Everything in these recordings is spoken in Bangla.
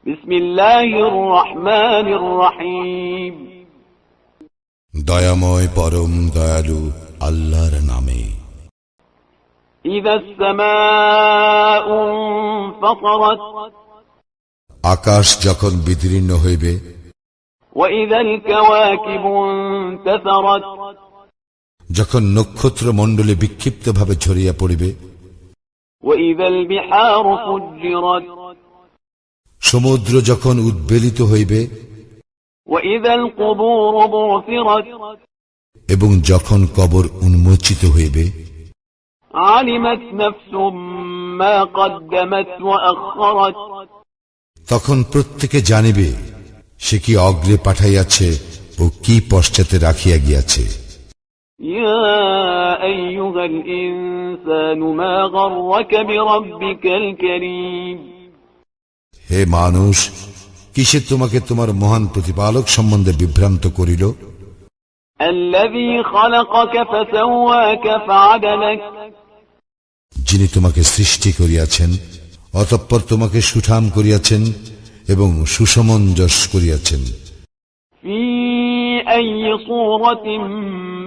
বিসমিল্লাহির রহমানির রহিম। দয়াময় পরম দয়ালু আল্লাহর নামে। ইযাস সামাউ ইনফাতারাত, আকাশ যখন বিদীর্ণ হইবে। ওয়া ইযাল কাওয়াকিবু ইনতাসারাত, যখন নক্ষত্র মণ্ডলী বিক্ষিপ্তভাবে ঝরিয়া পড়িবে। ওয়া ইযাল বিহারু ফুজ্জিরাত, সমুদ্র যখন উদ্বেলিত হইবে। ওয়া ইযাল কুবুরু বুসিরাত, এবং যখন কবর উন্মোচিত হইবে। আলিমাত নাফসুম মা কদ্দামাত ওয়া আখখারাত, তখন প্রত্যেকে জানিবে সে কি অগ্রে পাঠাইয়াছে ও কি পশ্চাতে রাখিয়া গিয়াছে। ইয়া আইয়ুহাল ইনসানু মা গাররাকা বিরাব্বিকাল কারীম, হে মানুষ, কিসে তোমাকে তোমার মহান প্রতিপালক সম্বন্ধে বিভ্রান্ত করিল। আল্লাযী খালাকাকা ফাসাওয়াকা ফাআদালাক, যিনি তোমাকে সৃষ্টি করিয়াছেন, অতঃপর তোমাকে সুঠাম করিয়াছেন এবং সুসমঞ্জস করিয়াছেন। ফী আইয়ি সূরাতিন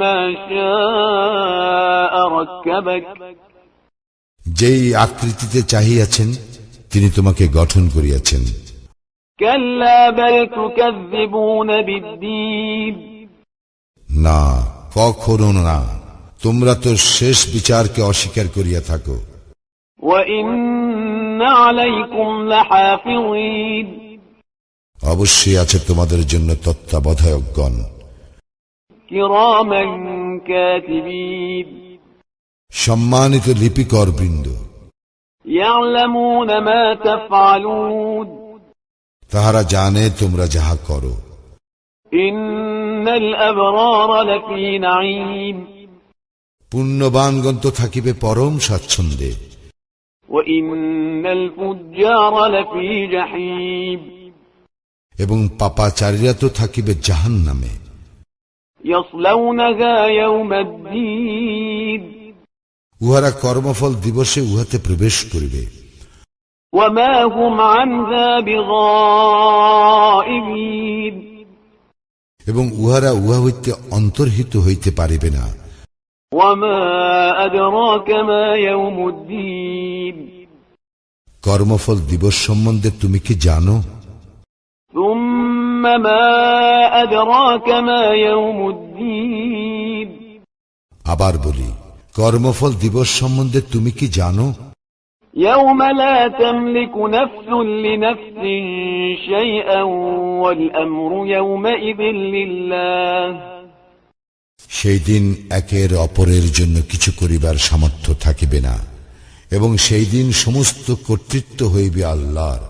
মা শাআ রাক্কাবাক, যেই আকৃতিতে চাহিয়াছেন তিনি তোমাকে গঠন করিয়াছেন। কাল্লা বাল তুকাযযিবুনা বিদ্দীন, না, কখনো না, তোমরা তো শেষ বিচারকে অস্বীকার করিয়া থাকো। ওয়া ইন্না আলাইকুম লাহাফিযিন, অবশ্যই আছে তোমাদের জন্য তত্ত্বাবধায়কগণ। কিরামান কাতিবিন, সম্মানিত লিপিকর বৃন্দ। ইয়ালামুনা মা তাফআলুন, তাহারা জানে তোমরা যাহা করো। ইন্নাল আবরারা লাফী নাঈম, পুণ্যবানগণ তো থাকিবে পরম স্বাচ্ছন্দ্যে। ওয়া ইন্নাল ফুজ্জারা লাফী জাহীম, এবং পাপাচারীরা তো থাকিবে জাহান্নামে। ইয়াসলাউনাহা ইয়াওমাদ্দীন, উহারা কর্মফল দিবসে উহাতে প্রবেশ করিবে। ওয়া মা হুম আনহা বিগাইবিন, এবং উহারা উহা হইতে অন্তর্হিত হইতে পারিবে না। ওয়া মা আদরাকা মা ইয়াওমুদ্দীন, কর্মফল দিবস সম্বন্ধে তুমি কি জানো? সুম্মা মা আদরাকা মা ইয়াওমুদ্দীন, আবার বলি, কর্মফল দিবস সম্বন্ধে তুমি কি জানো? ইয়াওমা লা তামলিকু নাফসুন লিনাফসিন শাইআন ওয়াল আমরু ইয়াওমাইযিন লিল্লাহ, সেই দিন একের অপরের জন্য কিছু করিবার সামর্থ্য থাকিবে না এবং সেই দিন সমস্ত কর্তৃত্ব হইবে আল্লাহর।